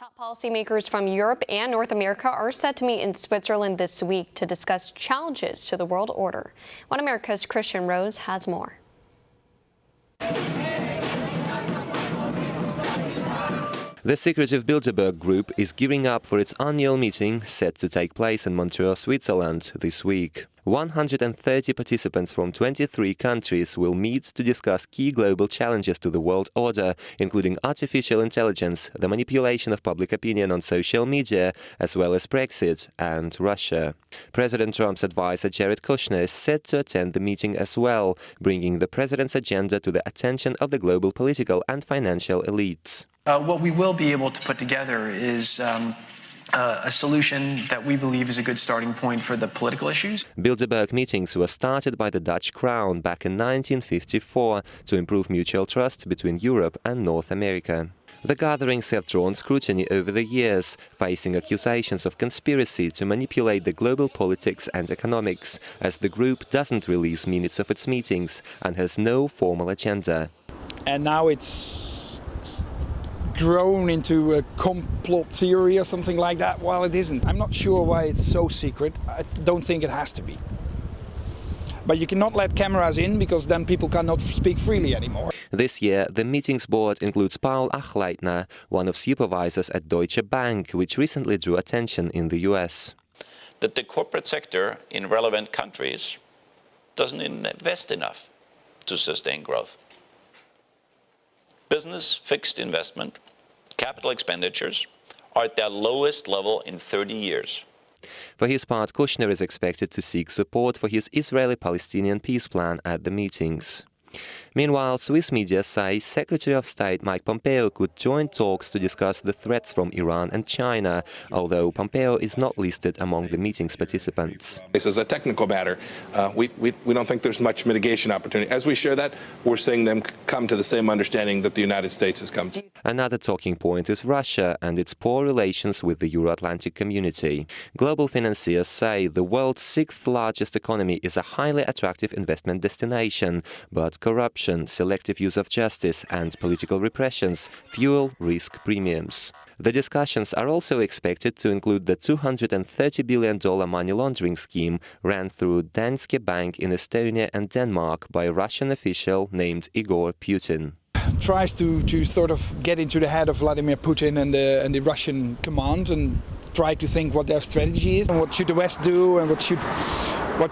Top policymakers from Europe and North America are set to meet in Switzerland this week to discuss challenges to the world order. One America's Christian Rose has more. The secretive Bilderberg group is gearing up for its annual meeting set to take place in Montreal, Switzerland this week. 130 participants from 23 countries will meet to discuss key global challenges to the world order, including artificial intelligence, the manipulation of public opinion on social media, as well as Brexit and Russia. President Trump's advisor Jared Kushner is set to attend the meeting as well, bringing the president's agenda to the attention of the global political and financial elites. What we will be able to put together is a solution that we believe is a good starting point for the political issues. Bilderberg meetings were started by the Dutch Crown back in 1954 to improve mutual trust between Europe and North America. The gatherings have drawn scrutiny over the years, facing accusations of conspiracy to manipulate the global politics and economics, as the group doesn't release minutes of its meetings and has no formal agenda. And now it's grown into a complot theory or something like that. Well, it isn't. I'm not sure why it's so secret. I don't think it has to be. But you cannot let cameras in because then people cannot speak freely anymore. This year, the meeting's board includes Paul Achleitner, one of supervisors at Deutsche Bank, which recently drew attention in the US. That the corporate sector in relevant countries doesn't invest enough to sustain growth. Business fixed investment, capital expenditures are at their lowest level in 30 years. For his part, Kushner is expected to seek support for his Israeli-Palestinian peace plan at the meetings. Meanwhile, Swiss media say Secretary of State Mike Pompeo could join talks to discuss the threats from Iran and China, although Pompeo is not listed among the meeting's participants. This is a technical matter. We don't think there's much mitigation opportunity. As we share that, we're seeing them come to the same understanding that the United States has come to. Another talking point is Russia and its poor relations with the Euro-Atlantic community. Global financiers say the world's sixth largest economy is a highly attractive investment destination, but corruption, selective use of justice and political repressions fuel risk premiums. The discussions are also expected to include the $230 billion money laundering scheme ran through Danske Bank in Estonia and Denmark by a Russian official named Igor Putin. Tries to sort of get into the head of Vladimir Putin and the Russian command and try to think what their strategy is and what should the West do and what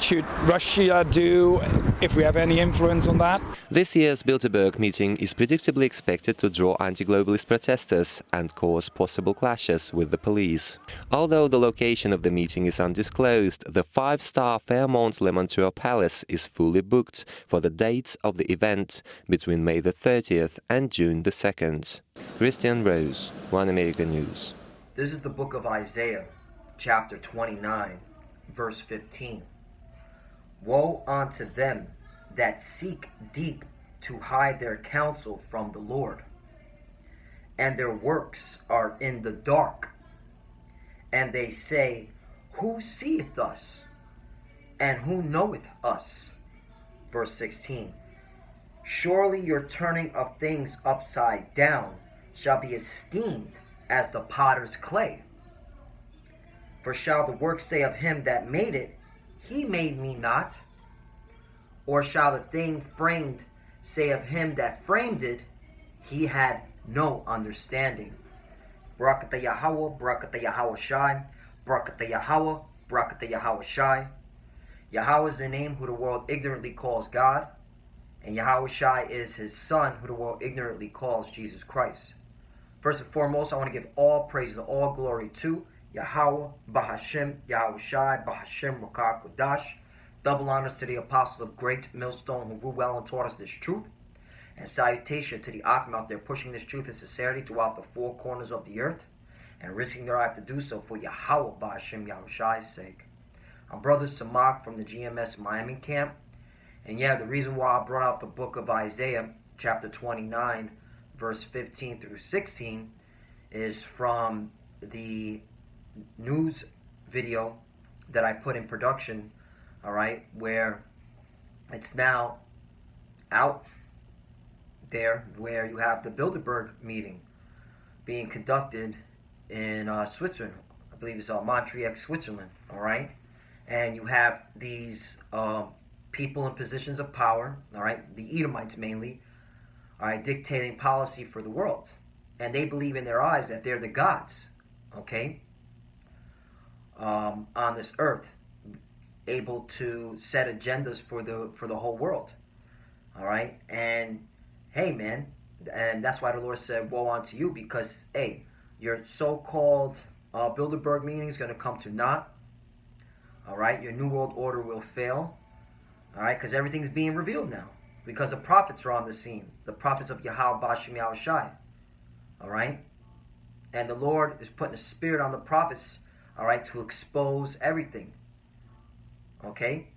should Russia do if we have any influence on that. This year's Bilderberg meeting is predictably expected to draw anti-globalist protesters and cause possible clashes with the police. Although the location of the meeting is undisclosed, the five-star Fairmont-Le Montreux Palace is fully booked for the dates of the event between May the 30th and June the 2nd. Christian Rose, One America News. This is the book of Isaiah, chapter 29, verse 15. Woe unto them that seek deep to hide their counsel from the Lord, and their works are in the dark. And they say, Who seeth us? And who knoweth us? Verse 16. Surely your turning of things upside down shall be esteemed as the potter's clay. For shall the work say of him that made it, He made me not? Or shall the thing framed say of him that framed it, He had no understanding? Barakatah Yahweh, Barakatah Yahweh Shai, Barakatah Yahweh, Barakatah Yahweh Shai. Yahweh is the name who the world ignorantly calls God, and Yahweh Shai is His Son, who the world ignorantly calls Jesus Christ. First and foremost, I want to give all praise and all glory to Yahweh, Bahashem, Yahweh Shai, Bahashem, Rakah, Kodash. Double honors to the apostles of Great Millstone who ruled well and taught us this truth. And salutation to the Akim out there pushing this truth and sincerity throughout the four corners of the earth and risking their life to do so for Yahweh, Bahashem, Yahweh Shai's sake. I'm Brother Samak from the GMS Miami camp. And yeah, the reason why I brought out the book of Isaiah, chapter 29, verse 15 through 16, is from the news video that I put in production, all right, where it's now out there, where you have the Bilderberg meeting being conducted in Switzerland. I believe it's Montreal, Switzerland. All right, and you have these people in positions of power. All right, the Edomites mainly. All right, dictating policy for the world, and they believe in their eyes that they're the gods. Okay, on this earth, able to set agendas for the whole world. All right, and hey, man, and that's why the Lord said, "Woe unto you," because hey, your so-called Bilderberg meeting is going to come to naught. All right, your New World Order will fail. All right, because everything's being revealed now, because the prophets are on the scene, the prophets of Yahweh Bashim Yahushai. All right, and the Lord is putting a spirit on the prophets. All right, to expose everything. Okay,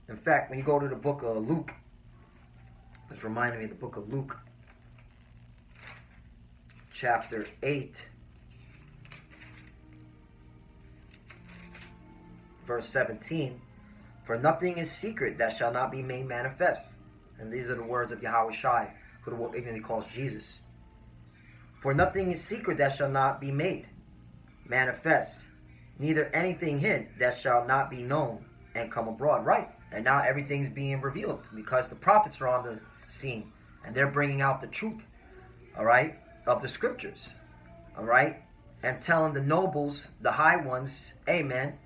in fact, when you go to the book of Luke, it's reminding me of the book of Luke, chapter 8, verse 17. For nothing is secret that shall not be made manifest. And these are the words of Yahweh Shai, who the world ignorantly calls Jesus. For nothing is secret that shall not be made manifest, neither anything hid that shall not be known and come abroad. Right. And now everything's being revealed because the prophets are on the scene and they're bringing out the truth, all right, of the scriptures, all right, and telling the nobles, the high ones, hey, man,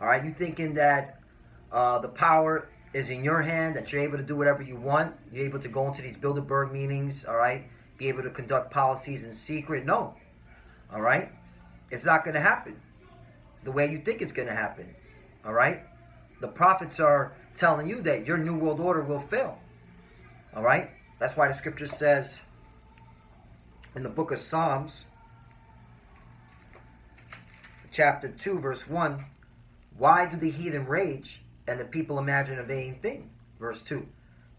all right, you thinking that the power is in your hand, that you're able to do whatever you want, you're able to go into these Bilderberg meetings, all right, be able to conduct policies in secret? No, all right, it's not going to happen the way you think it's going to happen, all right. The prophets are telling you that your New World Order will fail, all right. That's why the scripture says in the book of Psalms, chapter 2, verse 1, why do the heathen rage and the people imagine a vain thing? Verse 2,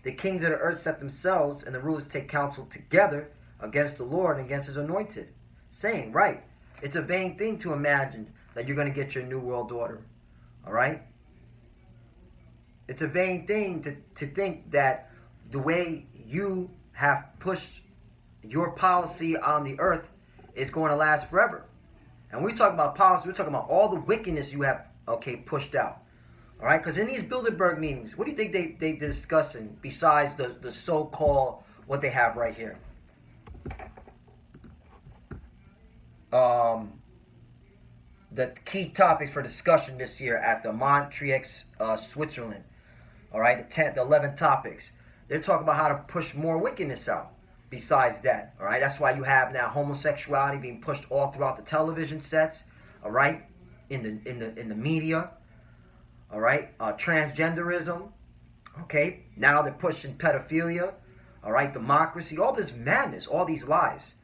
the kings of the earth set themselves and the rulers take counsel together against the Lord and against his anointed, saying, right, it's a vain thing to imagine that you're going to get your New World Order, all right? It's a vain thing to think that the way you have pushed your policy on the earth is going to last forever. And we talk about policy, we're talking about all the wickedness you have, okay, pushed out. All right, because in these Bilderberg meetings, what do you think they discussing besides the so-called, what they have right here? The key topics for discussion this year at the Montreal, Switzerland. All right, the 11 topics. They're talking about how to push more wickedness out. Besides that, all right, that's why you have now homosexuality being pushed all throughout the television sets. All right, in the media. All right, transgenderism. Okay, now they're pushing pedophilia. All right, democracy, all this madness, all these lies.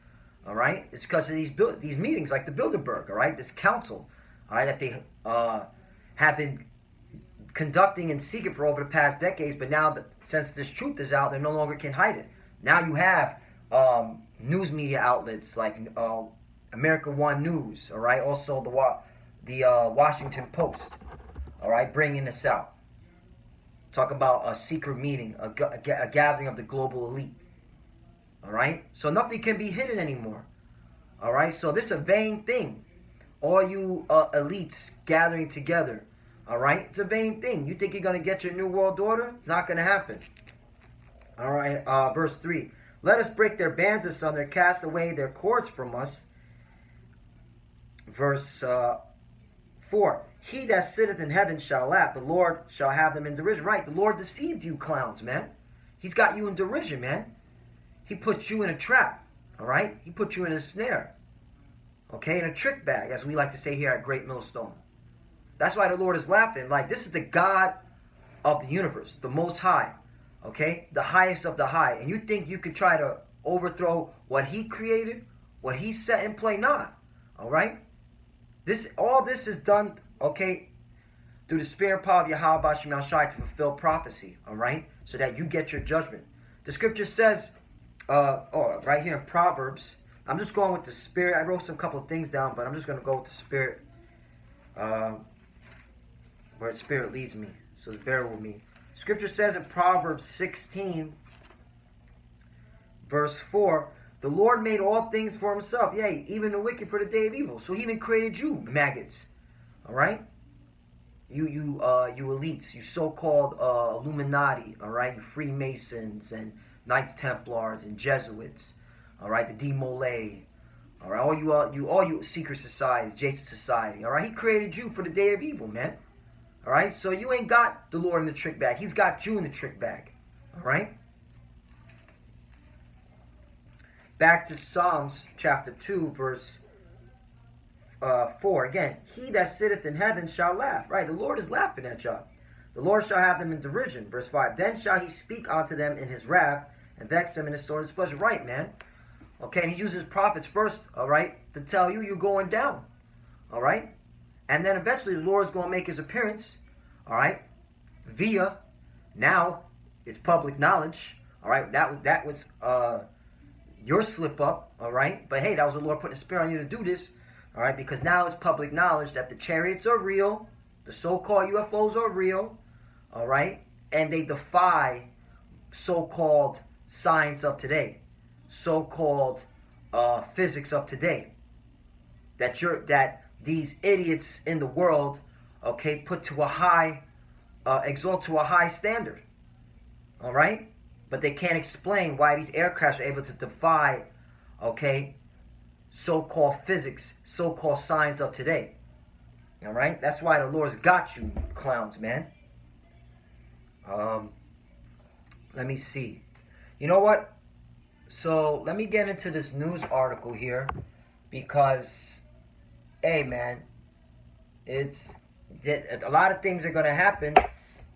All right, it's because of these meetings like the Bilderberg. All right, this council. All right, that they have been conducting in secret for over the past decades, but now since this truth is out, they no longer can hide it. Now you have news media outlets like America One News, all right, also the Washington Post, all right, bringing this out. Talk about a secret meeting, a gathering of the global elite, all right? So nothing can be hidden anymore, all right? So this is a vain thing. All you elites gathering together, all right? It's a vain thing. You think you're going to get your New World Order? It's not going to happen. All right, verse 3. Let us break their bands asunder, cast away their cords from us. Verse 4. He that sitteth in heaven shall laugh. The Lord shall have them in derision. Right, the Lord deceived you clowns, man. He's got you in derision, man. He put you in a trap, all right? He put you in a snare, okay? In a trick bag, as we like to say here at Great Millstone. That's why the Lord is laughing. Like, this is the God of the universe, the Most High, okay? The highest of the high. And you think you could try to overthrow what he created, what he set in play? Not, all right? All this is done, okay, through the spirit and power of Yahweh Bashim Yahushai to fulfill prophecy, all right? So that you get your judgment. The scripture says, right here in Proverbs, I'm just going with the spirit. I wrote some couple of things down, but I'm just going to go with the spirit, where the spirit leads me. So bear with me. Scripture says in Proverbs 16, verse 4, The Lord made all things for himself. Yea, even the wicked for the day of evil. So he even created you, maggots. All right? You elites, you so-called Illuminati, all right? You Freemasons and Knights Templars and Jesuits, all right? The Demolay, all right? All you secret societies, Jason Society, all right? He created you for the day of evil, man. All right? So you ain't got the Lord in the trick bag. He's got you in the trick bag, all right? Back to Psalms chapter 2, verse 4. Again, he that sitteth in heaven shall laugh. Right? The Lord is laughing at y'all. The Lord shall have them in derision. Verse 5. Then shall he speak unto them in his wrath and vex them in his sword displeasure. Right, man. Okay, and he uses prophets first, all right, to tell you you're going down. All right? And then eventually the Lord is going to make his appearance, all right, via, now it's public knowledge, all right? That was your slip up, all right? But hey, that was the Lord putting a spirit on you to do this, all right? Because now it's public knowledge that the chariots are real, the so-called UFOs are real, all right? And they defy so-called science of today, so-called physics of today. That these idiots in the world, okay, put to a high, exalt to a high standard, all right? But they can't explain why these aircrafts are able to defy, okay, so-called physics, so-called science of today. All right? That's why the Lord's got you, clowns, man. Let me see. You know what? So let me get into this news article here because, hey, man, it's a lot of things are gonna happen,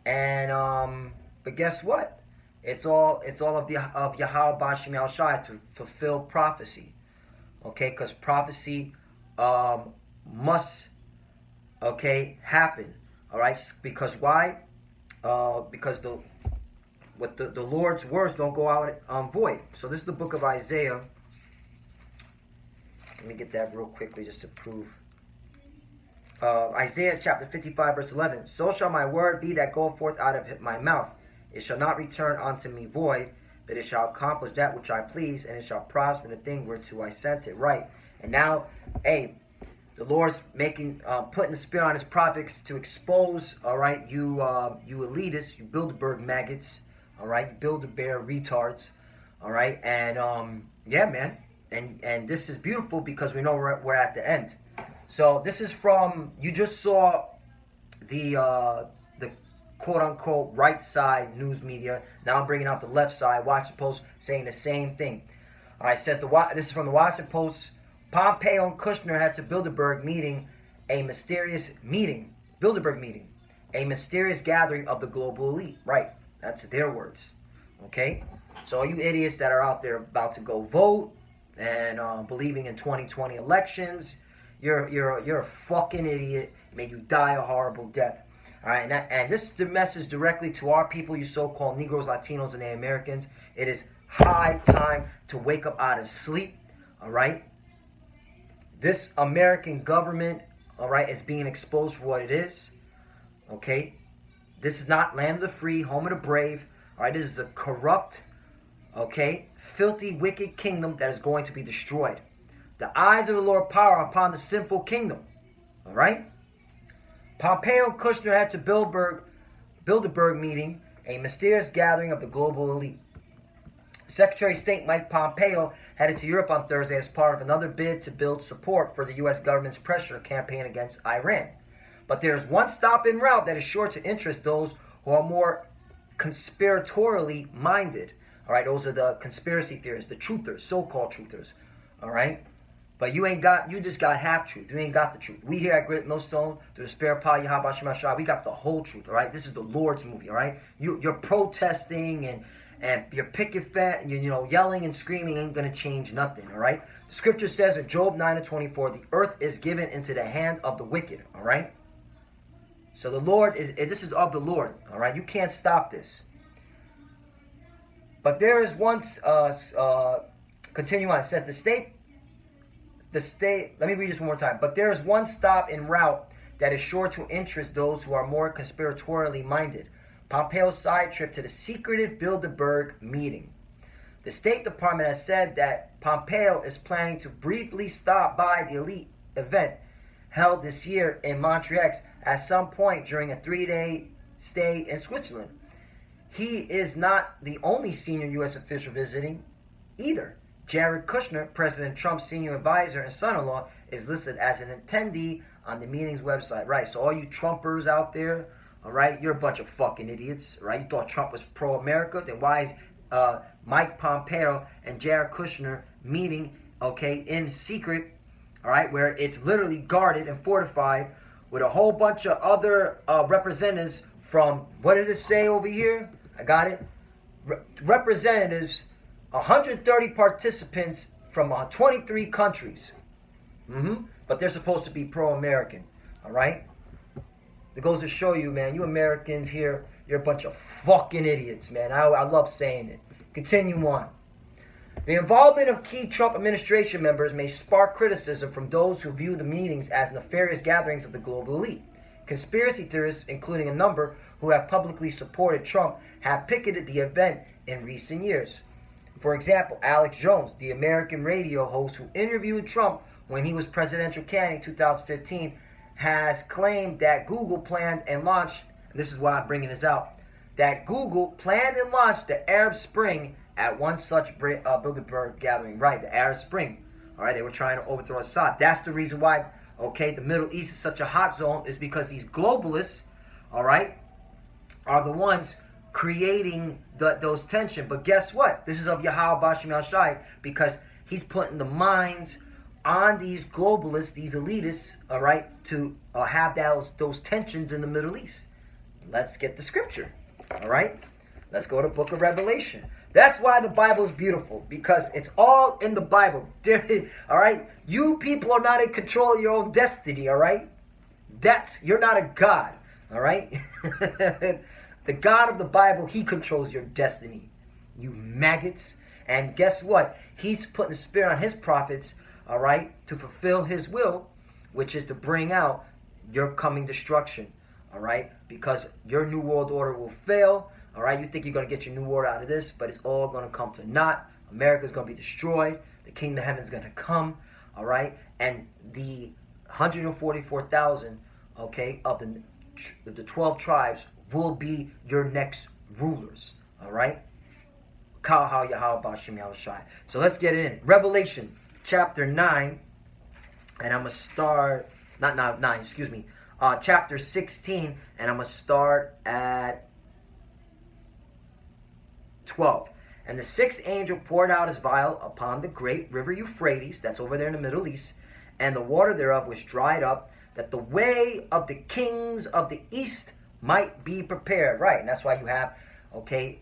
and but guess what? It's all of Yahweh Bashim Al Shai to fulfill prophecy, okay? Because prophecy must, okay, happen, all right? Because why? Because the Lord's words don't go out void. So this is the book of Isaiah. Let me get that real quickly just to prove. Isaiah chapter 55 verse 11. So shall my word be that goeth forth out of my mouth. It shall not return unto me void, but it shall accomplish that which I please, and it shall prosper in the thing whereto I sent it. Right. And now, hey, the Lord's putting the spirit on his prophets to expose, all right, you elitists, you Bilderberg maggots, all right, Bilderberg retards, all right, and yeah, man, and this is beautiful because we know we're at the end. So this is from, you just saw the quote-unquote right side news media. Now I'm bringing out the left side, Washington Post, saying the same thing. All right, says this is from the Washington Post. Pompeo and Kushner had to Bilderberg meeting, a mysterious meeting. Bilderberg meeting, a mysterious gathering of the global elite. Right, that's their words. Okay, so all you idiots that are out there about to go vote and believing in 2020 elections, you're a fucking idiot. May you die a horrible death. All right, and this is the message directly to our people, you so-called Negroes, Latinos, and Americans. It is high time to wake up out of sleep, all right? This American government, all right, is being exposed for what it is, okay? This is not land of the free, home of the brave, all right? This is a corrupt, okay, filthy, wicked kingdom that is going to be destroyed. The eyes of the Lord power upon the sinful kingdom, all right? Pompeo and Kushner had to Bilderberg meeting, a mysterious gathering of the global elite. Secretary of State Mike Pompeo headed to Europe on Thursday as part of another bid to build support for the U.S. government's pressure campaign against Iran. But there is one stop en route that is sure to interest those who are more conspiratorially minded. All right, those are the conspiracy theorists, the truthers, so-called truthers. All right? But you just got half truth. You ain't got the truth. We here at Great Millstone, through the Spirit of Power, Yahweh Shem Shah, we got the whole truth, all right? This is the Lord's movie, all right? You're protesting and you're picking fat and you're yelling and screaming ain't going to change nothing, all right? The scripture says in Job 9:24, the earth is given into the hand of the wicked, all right? So the Lord this is of the Lord, all right? You can't stop this. But there is once, continue on, it says the state, let me read this one more time. But there is one stop en route that is sure to interest those who are more conspiratorially minded. Pompeo's side trip to the secretive Bilderberg meeting. The State Department has said that Pompeo is planning to briefly stop by the elite event held this year in Montreal at some point during a 3-day stay in Switzerland. He is not the only senior U.S. official visiting either. Jared Kushner, President Trump's senior advisor and son-in-law, is listed as an attendee on the meeting's website. Right, so all you Trumpers out there, all right, you're a bunch of fucking idiots, right? You thought Trump was pro-America? Then why is Mike Pompeo and Jared Kushner meeting, okay, in secret, all right, where it's literally guarded and fortified with a whole bunch of other representatives from, what does it say over here? I got it. Representatives, 130 participants from 23 countries. But they're supposed to be pro-American, all right? It goes to show you, man, you Americans here, you're a bunch of fucking idiots, man. I love saying it. Continue on. The involvement of key Trump administration members may spark criticism from those who view the meetings as nefarious gatherings of the global elite. Conspiracy theorists, including a number who have publicly supported Trump, have picketed the event in recent years. For example, Alex Jones, the American radio host who interviewed Trump when he was presidential candidate in 2015, has claimed that Google planned and launched, and this is why I'm bringing this out, that Google planned and launched the Arab Spring at one such Bilderberg gathering. Right, the Arab Spring. All right, they were trying to overthrow Assad. That's the reason why, okay, the Middle East is such a hot zone, is because these globalists, all right, are the ones creating those tension. But guess what? This is of Yahweh Bashim Al-Shai, because he's putting the minds on these globalists, these elitists, all right, to have those tensions in the Middle East. Let's get the scripture, all right? Let's go to the book of Revelation. That's why the Bible is beautiful, because it's all in the Bible. All right? You people are not in control of your own destiny, all right? You're not a God, all right? The God of the Bible, he controls your destiny, you maggots. And guess what? He's putting the spirit on his prophets, all right, to fulfill his will, which is to bring out your coming destruction, all right? Because your new world order will fail, all right? You think you're going to get your new order out of this, but it's all going to come to naught. America's going to be destroyed. The kingdom of heaven is going to come, all right? And the 144,000, okay, of the 12 tribes will be your next rulers, all right? So let's get in. Revelation chapter 9, and I'm going to start, not 9, excuse me, chapter 16, and I'm going to start at 12. And the sixth angel poured out his vial upon the great river Euphrates, that's over there in the Middle East, and the water thereof was dried up, that the way of the kings of the east might be prepared. Right, and that's why you have, okay,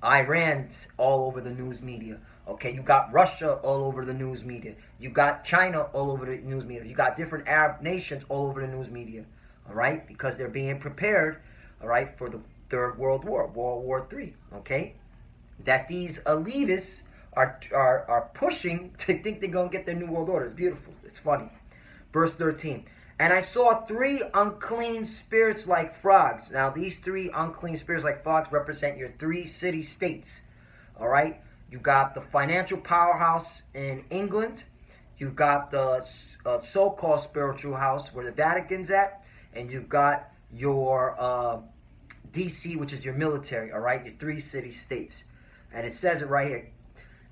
Iran's all over the news media. Okay, you got Russia all over the news media. You got China all over the news media. You got different Arab nations all over the news media. All right, because they're being prepared, all right, for the Third World War, World War III. Okay, that these elitists are pushing to think they're gonna get their new world order. It's beautiful. It's funny. Verse 13. And I saw 3 unclean spirits like frogs. Now, these 3 unclean spirits like frogs represent your 3 city-states. All right? You got the financial powerhouse in England. You got the so-called spiritual house where the Vatican's at. And you got your D.C., which is your military. All right? Your 3 city-states. And it says it right here.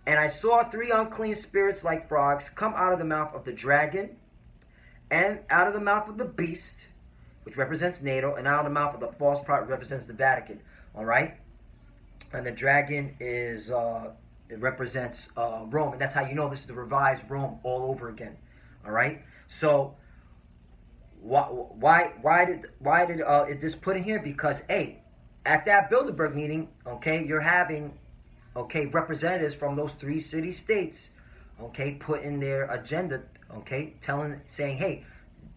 And I saw 3 unclean spirits like frogs come out of the mouth of the dragon, and out of the mouth of the beast, which represents NATO, and out of the mouth of the false prophet, represents the Vatican. All right? And the dragon is, it represents Rome. And that's how you know this is the revised Rome all over again. All right? So, why did this put in here? Because, hey, at that Bilderberg meeting, okay, you're having, okay, representatives from those 3 city-states, okay, put in their agenda, okay, saying, hey,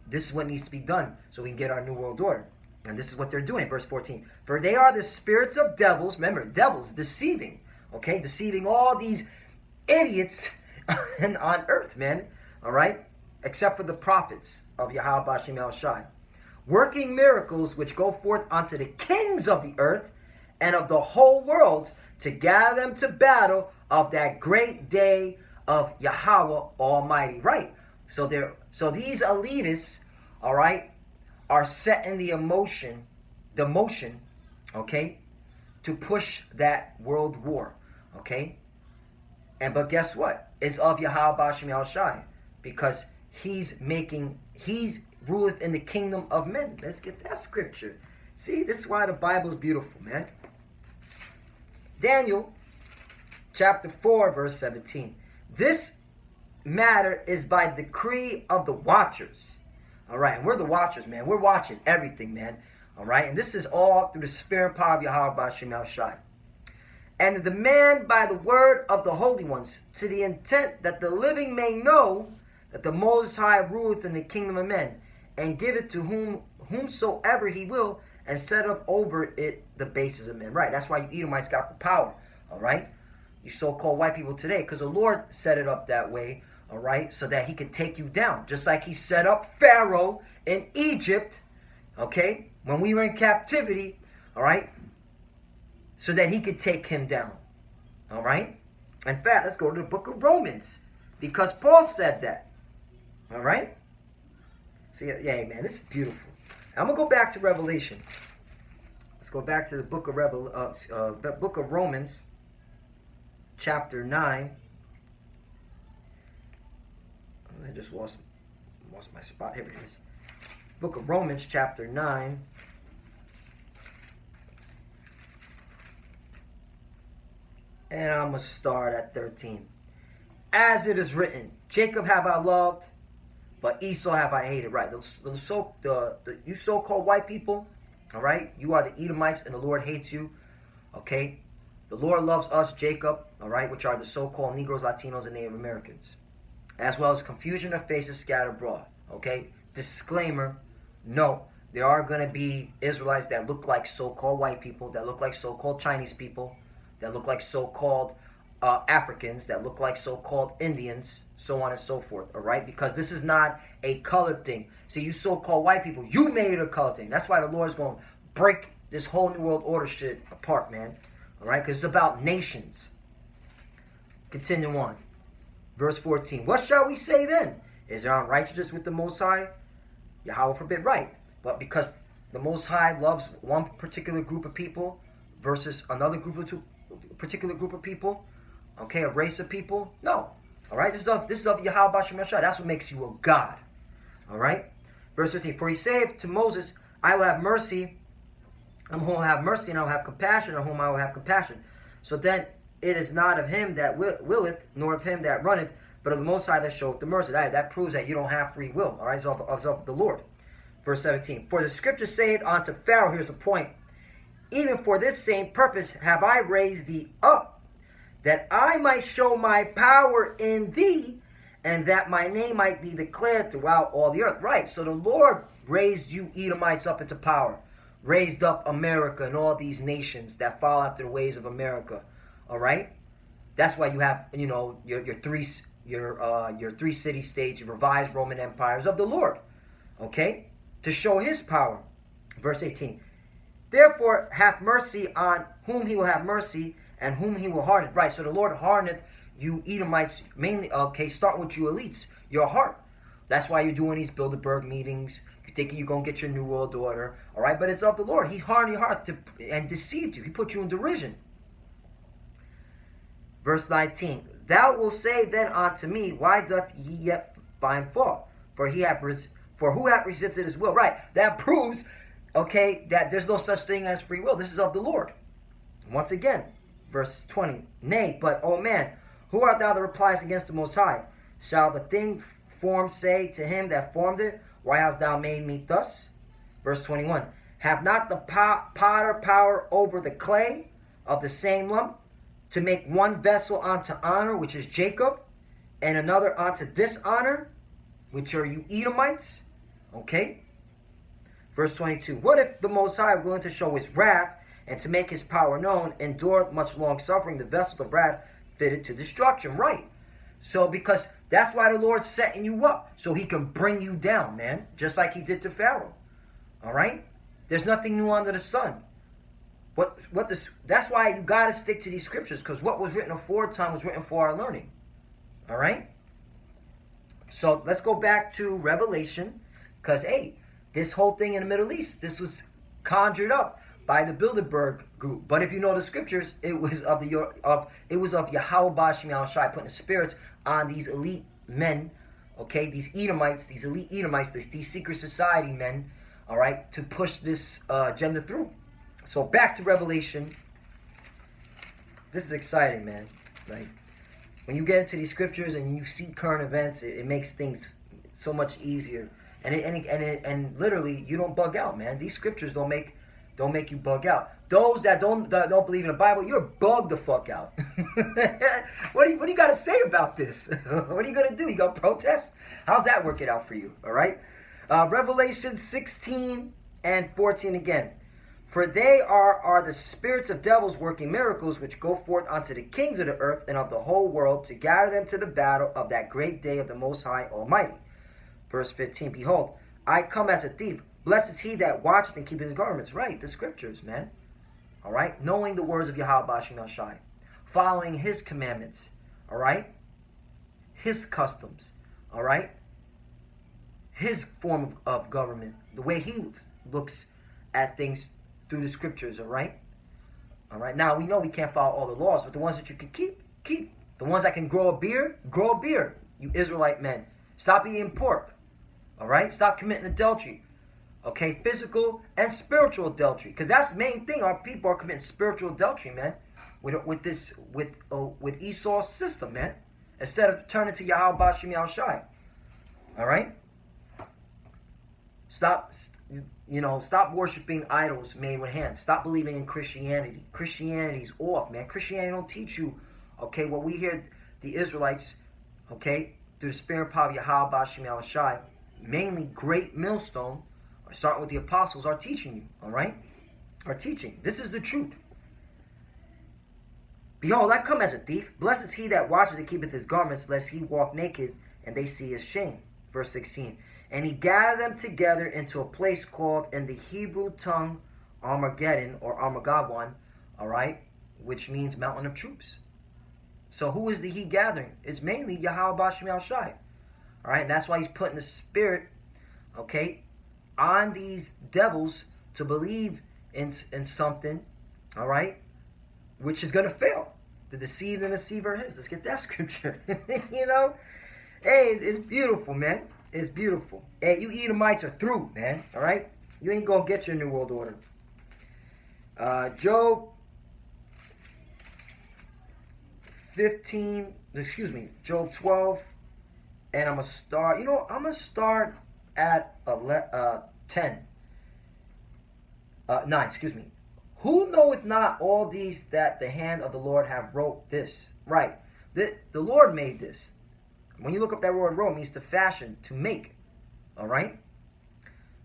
this is what needs to be done so we can get our new world order. And this is what they're doing. Verse 14. For they are the spirits of devils. Remember, devils deceiving. Okay, deceiving all these idiots on earth, man. All right? Except for the prophets of Yahweh Bashim El-Shai. Working miracles which go forth unto the kings of the earth and of the whole world to gather them to battle of that great day of Yahweh Almighty. Right. So these elitists, all right, are setting the motion, okay, to push that world war. Okay. But guess what? It's of Yahweh Bashim Al Shai, because he's ruleth in the kingdom of men. Let's get that scripture. See, this is why the Bible is beautiful, man. Daniel chapter 4, verse 17. This matter is by decree of the watchers. All right, and we're the watchers, man. We're watching everything, man. All right, and this is all through the spirit and power of Yahweh Bashim Al Shai. And the demand by the word of the holy ones, to the intent that the living may know that the Most High ruleth in the kingdom of men, and give it to whomsoever he will, and set up over it the bases of men. Right, that's why you Edomites got the power, all right? You so-called white people today, because the Lord set it up that way, all right, so that he could take you down, just like he set up Pharaoh in Egypt, okay, when we were in captivity, all right, so that he could take him down, all right? In fact, let's go to the book of Romans, because Paul said that, all right? See, yeah, man, this is beautiful. I'm going to go back to Revelation. Let's go back to the book of Romans, chapter 9. I just lost my spot. Here it is. Book of Romans, chapter 9. And I'm going to start at 13. As it is written, Jacob have I loved, but Esau have I hated. Right. You so-called white people, all right? You are the Edomites, and the Lord hates you, okay? The Lord loves us, Jacob, all right, which are the so-called Negroes, Latinos, and Native Americans, as well as confusion of faces scattered abroad, okay? Disclaimer, no, there are going to be Israelites that look like so-called white people, that look like so-called Chinese people, that look like so-called Africans, that look like so-called Indians, so on and so forth, all right? Because this is not a colored thing. See, you so-called white people, you made it a colored thing. That's why the Lord's going to break this whole New World Order shit apart, man, all right? Because it's about nations. Continue on. Verse 14. What shall we say then? Is there unrighteousness with the Most High? Yahweh forbid. Right. But because the Most High loves one particular group of people versus another particular group of people, okay, a race of people? No. All right? This is of Yahweh Bashim Yashai. That's what makes you a God. All right? Verse 15. For he saith to Moses, I will have mercy on whom I will have mercy, and I will have compassion on whom I will have compassion. So then it is not of him that willeth, nor of him that runneth, but of the Most High that showeth the mercy. That proves that you don't have free will. All right? It's of the Lord. Verse 17. For the scripture saith unto Pharaoh, here's the point, even for this same purpose have I raised thee up, that I might show my power in thee, and that my name might be declared throughout all the earth. Right, so the Lord raised you Edomites up into power, raised up America and all these nations that follow after the ways of America. All right, that's why you have, your three city-states, your revised Roman empires of the Lord, okay, to show his power. Verse 18. Therefore hath mercy on whom he will have mercy, and whom he will harden. Right, so the Lord hardeneth you Edomites, mainly, okay, start with you elites, your heart. That's why you're doing these Bilderberg meetings. You're thinking you're going to get your New World Order, all right? But it's of the Lord. He hardened your heart and deceived you. He put you in derision. Verse 19. Thou wilt say then unto me, why doth ye yet find fault? For who hath resisted his will? Right, that proves, okay, that there's no such thing as free will. This is of the Lord. Once again, verse 20. Nay, but, O man, who art thou that replies against the Most High? Shall the thing formed say to him that formed it, why hast thou made me thus? Verse 21. Have not the potter power over the clay of the same lump, to make one vessel unto honor, which is Jacob, and another unto dishonor, which are you Edomites? Okay. Verse 22. What if the Most High, willing to show his wrath and to make his power known, endure much long suffering, the vessels of wrath fitted to destruction? Right. So because that's why the Lord's setting you up, so he can bring you down, man, just like he did to Pharaoh. All right? There's nothing new under the sun. That's why you got to stick to these scriptures, because what was written aforetime was written for our learning. All right? So let's go back to Revelation, because, hey, this whole thing in the Middle East, this was conjured up by the Bilderberg group. But if you know the scriptures, it was of Yahweh Bashim Yahushai putting the spirits on these elite men, okay, these Edomites, these elite Edomites, these secret society men, all right, to push this agenda through. So back to Revelation. This is exciting, man. Like, when you get into these scriptures and you see current events, it makes things so much easier. And literally, you don't bug out, man. These scriptures don't make you bug out. Those that don't believe in the Bible, you're bugged the fuck out. What do you got to say about this? What are you gonna do? You gonna protest? How's that working out for you? All right. Revelation 16 and 14 again. For they are the spirits of devils working miracles, which go forth unto the kings of the earth and of the whole world, to gather them to the battle of that great day of the Most High Almighty. Verse 15, behold, I come as a thief. Blessed is he that watcheth and keepeth his garments. Right, the scriptures, man. All right, knowing the words of Yahweh Bashim Yahushai, following his commandments, all right, his customs, all right, his form of government, the way he looks at things through the scriptures, all right? All right, now we know we can't follow all the laws, but the ones that you can keep. The ones that can grow a beard, you Israelite men. Stop eating pork, all right? Stop committing adultery, okay? Physical and spiritual adultery, because that's the main thing. Our people are committing spiritual adultery, man, with Esau's system, man, instead of turning to Yahweh Bashim Yahushai, all right? Stop worshiping idols made with hands. Stop believing in Christianity. Christianity's off, man. Christianity don't teach you, okay, what we hear the Israelites, okay, through the spirit and power of Yahweh Bashim Yahushai, mainly Great Millstone, starting with the apostles, are teaching you, all right? Are teaching. This is the truth. Behold, I come as a thief. Blessed is he that watcheth and keepeth his garments, lest he walk naked and they see his shame. Verse 16. And he gathered them together into a place called in the Hebrew tongue Armageddon or Armageddon, all right, which means mountain of troops. So who is the he gathering? It's mainly Yahweh Bashim Yahushai, all right, and that's why he's putting the spirit, okay, on these devils to believe in something, all right, which is going to fail. The deceived and deceiver is. Let's get that scripture. You know, hey, it's beautiful, man. It's beautiful. Hey, you Edomites are through, man. All right? You ain't going to get your New World Order. Job 12. And I'm going to start, I'm going to start at 10. 9, Who knoweth not all these that the hand of the Lord have wrote this? Right. The Lord made this. When you look up that word wrote, it means to fashion, to make. All right?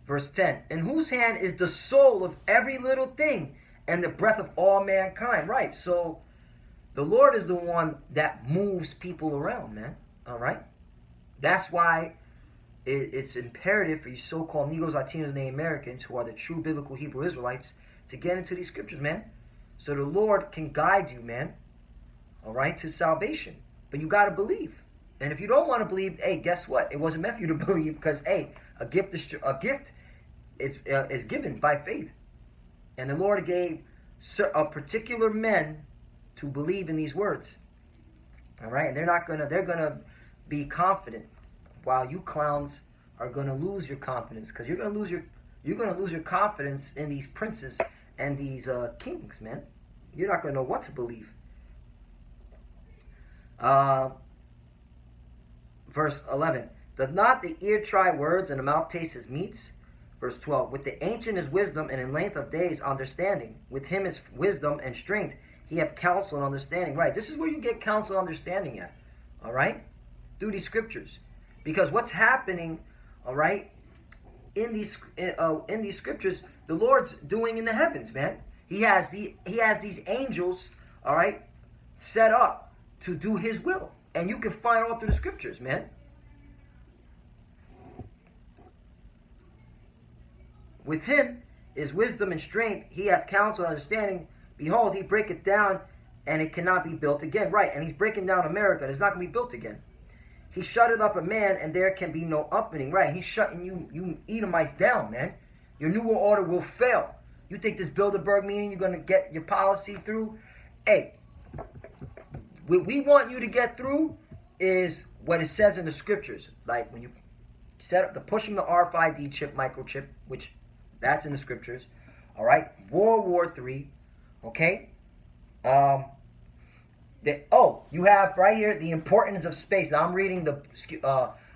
Verse 10. In whose hand is the soul of every little thing and the breath of all mankind? Right. So the Lord is the one that moves people around, man. All right? That's why it's imperative for you so-called Negroes, Latinos, and Native Americans who are the true biblical Hebrew Israelites to get into these scriptures, man. So the Lord can guide you, man. All right? To salvation. But you got to believe. And if you don't want to believe, hey, guess what? It wasn't meant for you to believe because, hey, a gift is given by faith. And the Lord gave a particular men to believe in these words. All right? And they're going to be confident while you clowns are going to lose your confidence because you're going to lose your confidence in these princes and these kings, man. You're not going to know what to believe. Verse 11, doth not the ear try words and the mouth taste his meats? Verse 12, with the ancient is wisdom and in length of days understanding. With him is wisdom and strength. He have counsel and understanding. Right, this is where you get counsel and understanding at. All right, through these scriptures. Because what's happening, all right, in these scriptures, the Lord's doing in the heavens, man. He has these angels, all right, set up to do his will. And you can find all through the scriptures, man. With him is wisdom and strength. He hath counsel and understanding. Behold, he breaketh down, and it cannot be built again. Right, and he's breaking down America, and it's not going to be built again. He shutteth up a man, and there can be no opening. Right? He's shutting you Edomites down, man. Your New World Order will fail. You think this Bilderberg meeting, you're going to get your policy through? Hey, what we want you to get through is what it says in the scriptures. Like when you set up the pushing the RFID chip, microchip, which that's in the scriptures. All right, World War III. Okay. You have right here the importance of space. Now I'm reading the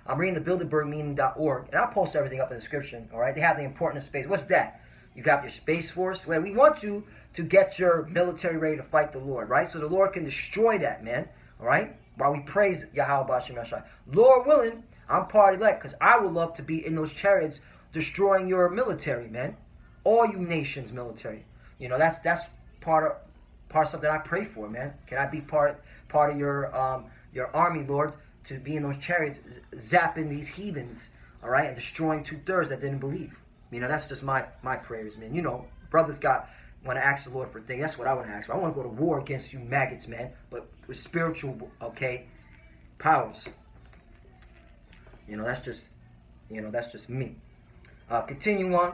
Bilderbergmeeting.org, and I'll post everything up in the description. All right, they have the importance of space. What's that? You got your Space Force. Well, we want you to get your military ready to fight the Lord, right? So the Lord can destroy that, man. All right? While we praise Yahweh B'Shem Yahshai. Lord willing, I'm part elect because I would love to be in those chariots destroying your military, man. All you nations' military. You know, that's part of something I pray for, man. Can I be part of your army, Lord, to be in those chariots, zapping these heathens, all right, and destroying 2/3 that didn't believe. You know, that's just my prayers, man. You know, brothers want to ask the Lord for things. That's what I want to ask for. I want to go to war against you maggots, man, but with spiritual, okay, powers. You know, that's just me. Continue on,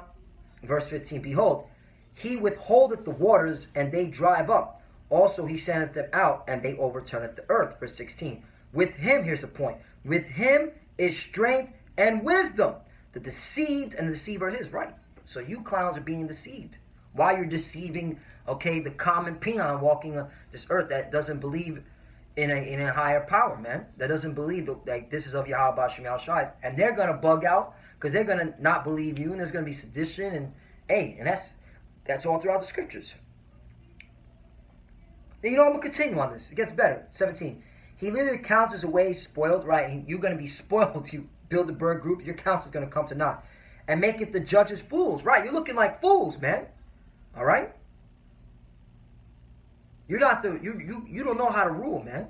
verse 15. Behold, he withholdeth the waters, and they drive up. Also he sendeth them out, and they overturneth the earth. Verse 16. With him, here's the point. With him is strength and wisdom. The deceived and the deceiver are his, right? So you clowns are being deceived. Why you're deceiving, okay, the common peon walking this earth that doesn't believe in a higher power, man. That doesn't believe that this is of Yahweh B'Shem Yahshai. And they're going to bug out because they're going to not believe you, and there's going to be sedition. And that's all throughout the scriptures. And you know, I'm going to continue on this. It gets better. 17. He literally counsels away spoiled, right? And you're going to be spoiled, you Bilderberg group. Your counsel's going to come to naught. And make it the judges fools, right? You're looking like fools, man. All right? You're not you don't know how to rule, man.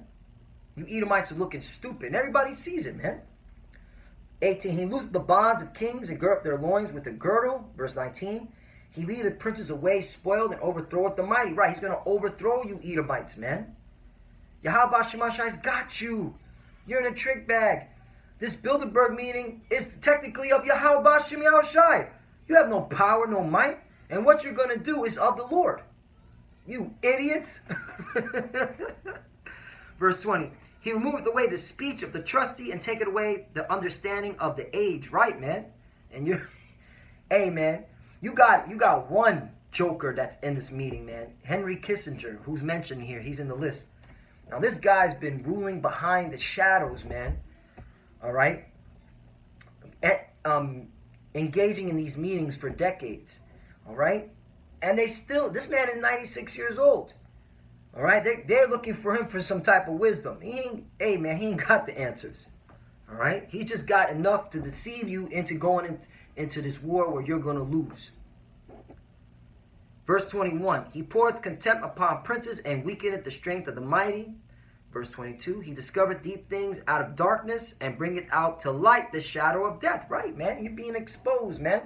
You Edomites are looking stupid. And everybody sees it, man. 18. He loosed the bonds of kings and girt up their loins with a girdle. Verse 19. He leadeth princes away spoiled and overthroweth the mighty. Right, he's going to overthrow you Edomites, man. Yahweh B'Shem Yahshai's got you. You're in a trick bag. This Bilderberg meeting is technically of Yahweh B'Shem Yahshai. You have no power, no might. And what you're going to do is of the Lord. You idiots. Verse 20. He removeth away the speech of the trusty and taketh away the understanding of the age. Right, man? And you're... Hey, man. You got one joker that's in this meeting, man. Henry Kissinger, who's mentioned here. He's in the list. Now, this guy's been ruling behind the shadows, man. All right? Engaging in these meetings for decades. All right? And this man is 96 years old. All right? They're looking for him for some type of wisdom. He ain't got the answers. All right? He just got enough to deceive you into going into this war where you're going to lose. Verse 21, he poureth contempt upon princes and weakeneth the strength of the mighty. Verse 22, he discovered deep things out of darkness and bringeth out to light the shadow of death. Right, man? You're being exposed, man.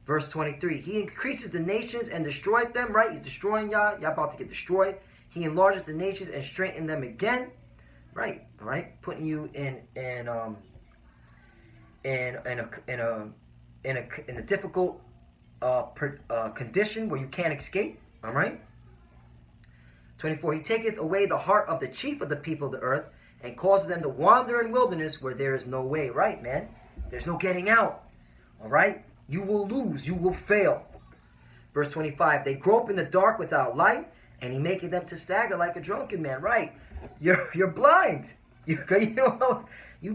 Verse 23, he increases the nations and destroyed them. Right? He's destroying y'all. Y'all about to get destroyed. He enlarges the nations and strengthened them again. Right? All right? Putting you in a difficult condition where you can't escape. All right? 24, he taketh away the heart of the chief of the people of the earth and causes them to wander in wilderness where there is no way. Right, man? There's no getting out. All right? You will lose. You will fail. Verse 25, they grope in the dark without light, and he maketh them to stagger like a drunken man. Right? You're blind. You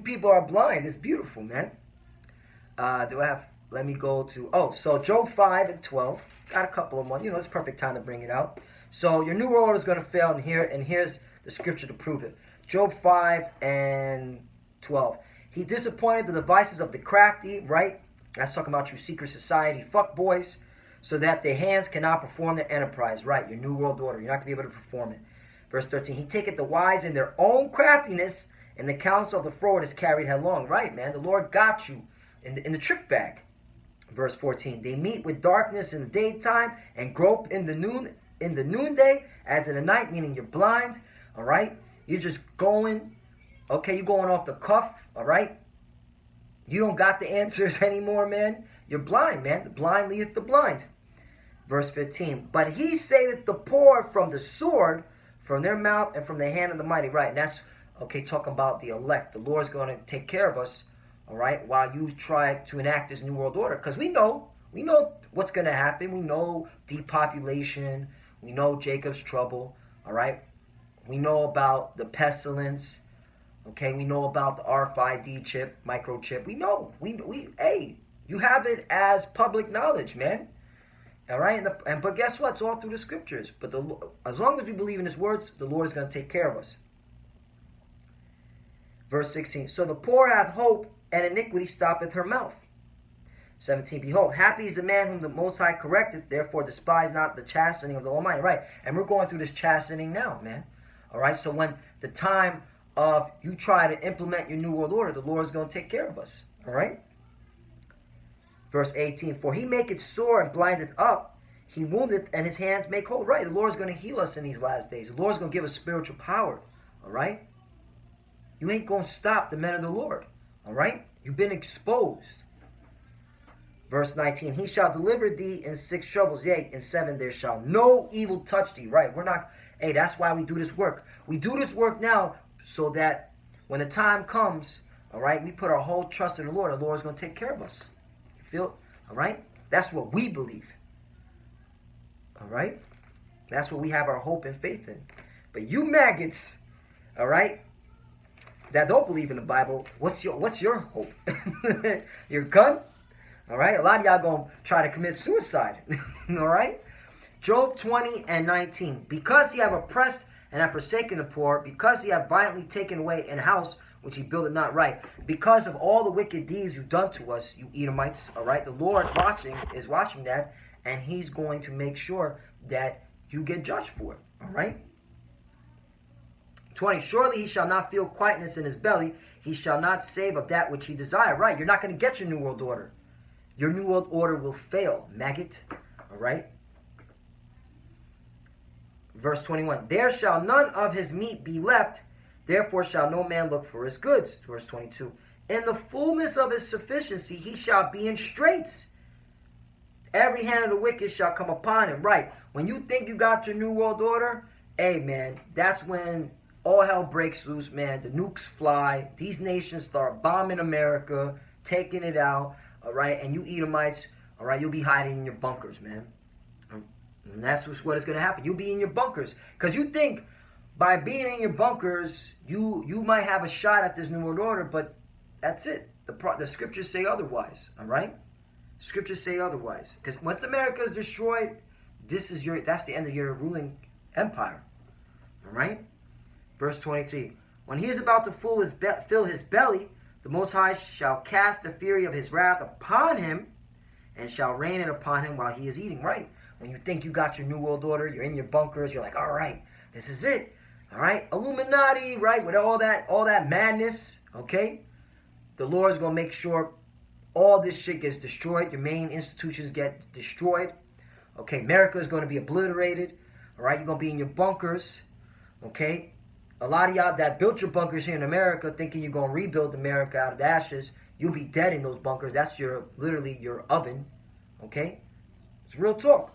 people are blind. It's beautiful, man. Let me go to, so Job 5 and 12. Got a couple of them. It's a perfect time to bring it out. So your New World Order is going to fail, and here's the scripture to prove it. Job 5 and 12. He disappointed the devices of the crafty, right? That's talking about you secret society fuckboys, so that their hands cannot perform their enterprise. Right, your New World Order. You're not going to be able to perform it. Verse 13. He taketh the wise in their own craftiness, and the counsel of the froward is carried headlong. Right, man? The Lord got you in the trick bag. Verse 14. They meet with darkness in the daytime and grope in the noonday as in the night, meaning you're blind. All right? You're just going Okay, you going off the cuff, all right? You don't got the answers anymore, man. You're blind, man. The blind leadeth the blind. Verse 15. But he saveth the poor from the sword, from their mouth, and from the hand of the mighty. Right, and that's, okay, talking about the elect. The Lord's going to take care of us, all right, while you try to enact this New World Order. Because we know what's going to happen. We know depopulation. We know Jacob's trouble, all right? We know about the pestilence. Okay, we know about the RFID chip, microchip. We know. Hey, you have it as public knowledge, man. All right, but guess what? It's all through the scriptures. But as long as we believe in His words, the Lord is going to take care of us. Verse 16. So the poor hath hope, and iniquity stoppeth her mouth. 17. Behold, happy is the man whom the Most High correcteth. Therefore, despise not the chastening of the Almighty. Right, and we're going through this chastening now, man. All right, so when the time of you try to implement your New World Order, the Lord is going to take care of us. All right? Verse 18. For He maketh sore and blindeth up. He woundeth and His hands make whole. Right, the Lord is going to heal us in these last days. The Lord is going to give us spiritual power. All right? You ain't going to stop the men of the Lord. All right? You've been exposed. Verse 19. He shall deliver thee in 6 troubles. Yea, in 7 there shall no evil touch thee. Right, we're not... Hey, that's why we do this work. We do this work now so that when the time comes, all right, we put our whole trust in the Lord. The Lord is going to take care of us. You feel? All right? That's what we believe. All right? That's what we have our hope and faith in. But you maggots, all right, that don't believe in the Bible, what's your hope? Your gun? All right? A lot of y'all going to try to commit suicide. All right? Job 20 and 19. Because ye have oppressed and have forsaken the poor, because ye have violently taken away an house which ye builded not right, because of all the wicked deeds you've done to us, you Edomites, all right? The Lord is watching that, and He's going to make sure that you get judged for it, all right? 20. Surely He shall not feel quietness in His belly. He shall not save of that which He desire. Right, you're not going to get your New World Order. Your New World Order will fail, maggot, all right? Verse 21, there shall none of his meat be left, therefore shall no man look for his goods. Verse 22, in the fullness of his sufficiency he shall be in straits. Every hand of the wicked shall come upon him. Right, when you think you got your New World Order, hey man, that's when all hell breaks loose, man. The nukes fly, these nations start bombing America, taking it out, all right? And you Edomites, all right, you'll be hiding in your bunkers, man. And that's what is going to happen. You'll be in your bunkers. Because you think by being in your bunkers, you might have a shot at this New World Order, but that's it. The scriptures say otherwise, all right? Scriptures say otherwise. Because once America is destroyed, that's the end of your ruling empire, all right? Verse 23, when he is about to fill his belly, the Most High shall cast the fury of his wrath upon him, and shall rain it upon him while he is eating. Right? When you think you got your New World Order, you're in your bunkers, you're like, all right, this is it. All right? Illuminati, right? With all that madness, okay? The Lord's going to make sure all this shit gets destroyed. Your main institutions get destroyed. Okay? America is going to be obliterated. All right? You're going to be in your bunkers. Okay? A lot of y'all that built your bunkers here in America thinking you're going to rebuild America out of the ashes, you'll be dead in those bunkers. That's literally your oven. Okay? It's real talk.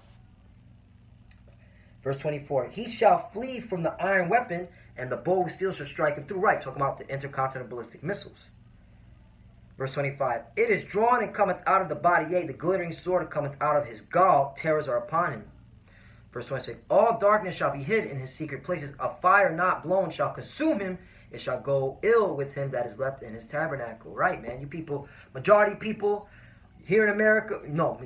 Verse 24, he shall flee from the iron weapon, and the bow of steel shall strike him through. Right, talking about the intercontinental ballistic missiles. Verse 25, it is drawn and cometh out of the body, yea, the glittering sword cometh out of his gall, terrors are upon him. Verse 26, all darkness shall be hid in his secret places, a fire not blown shall consume him, it shall go ill with him that is left in his tabernacle. Right, man, you people, majority people here in America, no,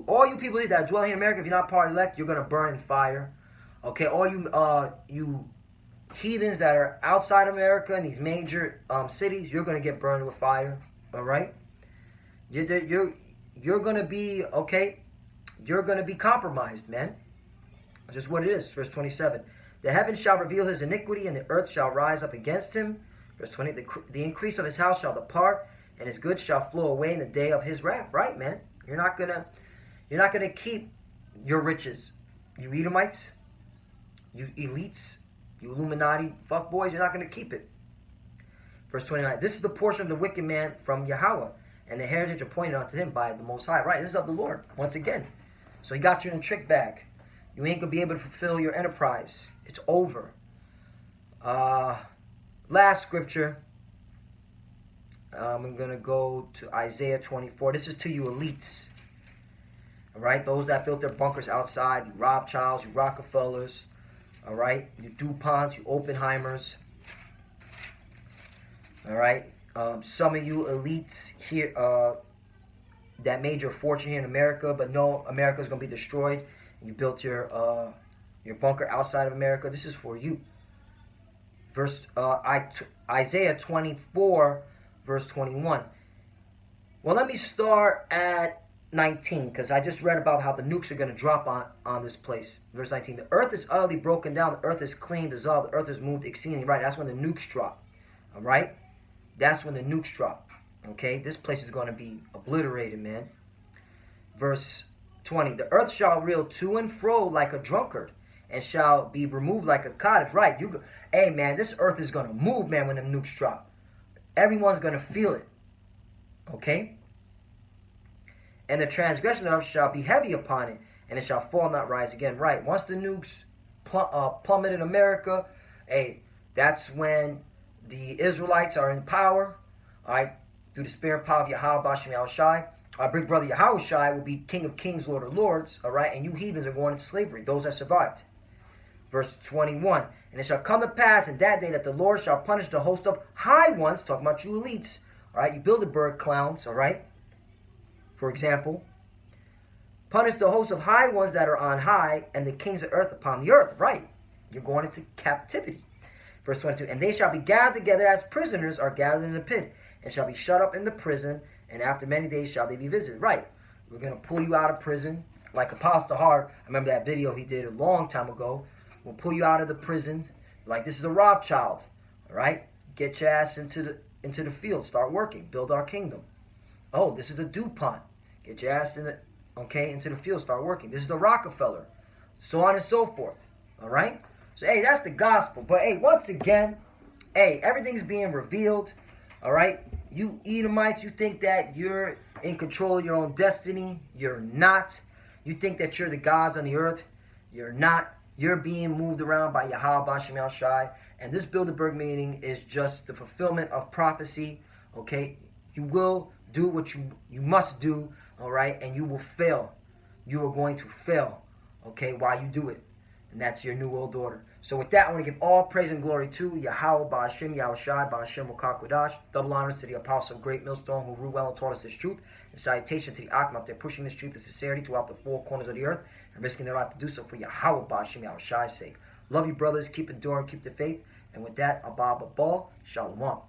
all you people that dwell here in America, if you're not part of the elect, you're going to burn in fire. Okay, all you heathens that are outside America in these major cities, you're going to get burned with fire. All right, you're going to be, okay, you're going to be compromised, man. That's just what it is. Verse 27, the heavens shall reveal his iniquity, and the earth shall rise up against him. Verse 20, the increase of his house shall depart, and his goods shall flow away in the day of his wrath. Right, man. You're not gonna keep your riches, you Edomites. You elites, you Illuminati fuckboys, you're not going to keep it. Verse 29. This is the portion of the wicked man from Yahweh, and the heritage appointed unto him by the Most High. Right, this is of the Lord, once again. So he got you in a trick bag. You ain't going to be able to fulfill your enterprise. It's over. Last scripture. I'm going to go to Isaiah 24. This is to you elites. All right, those that built their bunkers outside, you Rothschilds, you Rockefellers, all right, you DuPonts, you Oppenheimers. All right, some of you elites here that made your fortune here in America, but no, America is going to be destroyed. You built your bunker outside of America. This is for you. Isaiah 24, verse 21. Well, let me start at 19, because I just read about how the nukes are going to drop on this place. Verse 19. The earth is utterly broken down. The earth is clean, dissolved. The earth is moved exceedingly. Right, that's when the nukes drop. All right? That's when the nukes drop. Okay? This place is going to be obliterated, man. Verse 20. The earth shall reel to and fro like a drunkard, and shall be removed like a cottage. Right. Hey, man, this earth is going to move, man, when the nukes drop. Everyone's going to feel it. Okay? And the transgression thereof shall be heavy upon it, and it shall fall, not rise again. Right. Once the nukes plummeted America, hey, that's when the Israelites are in power. All right. Through the spirit and power of Yahweh, Bashem Yahushai. Our big brother Yahushai will be King of Kings, Lord of Lords. All right. And you heathens are going into slavery, those that survived. Verse 21. And it shall come to pass in that day that the Lord shall punish the host of high ones, talking about you elites. All right. You Bilderberg clowns. All right. For example, punish the host of high ones that are on high, and the kings of earth upon the earth. Right. You're going into captivity. Verse 22. And they shall be gathered together as prisoners are gathered in the pit, and shall be shut up in the prison, and after many days shall they be visited. Right. We're going to pull you out of prison. Like Apostle Hart, I remember that video he did a long time ago. We'll pull you out of the prison. Like this is a Rothschild. All right. Get your ass into the field. Start working. Build our kingdom. Oh, this is a DuPont. Get your ass into the field, start working. This is the Rockefeller. So on and so forth. All right? So, hey, that's the gospel. But, hey, once again, hey, everything's being revealed. All right? You Edomites, you think that you're in control of your own destiny. You're not. You think that you're the gods on the earth. You're not. You're being moved around by Yahweh, Bashem Yahushai. And this Bilderberg meeting is just the fulfillment of prophecy. Okay? You will do what you must do, all right? And you will fail. You are going to fail, okay, while you do it. And that's your new world order. So with that, I want to give all praise and glory to Yahweh, Ba'ashem, Yahushai, Ba'ashem, Wakakodash. Double honors to the apostle of Great Millstone who ruled well and taught us this truth. And salutation to the Akim out there pushing this truth and sincerity throughout the four corners of the earth and risking their life to do so for Yahweh, Ba'ashem, Yahushai's sake. Love you, brothers. Keep enduring, keep the faith. And with that, Abba, Shalom.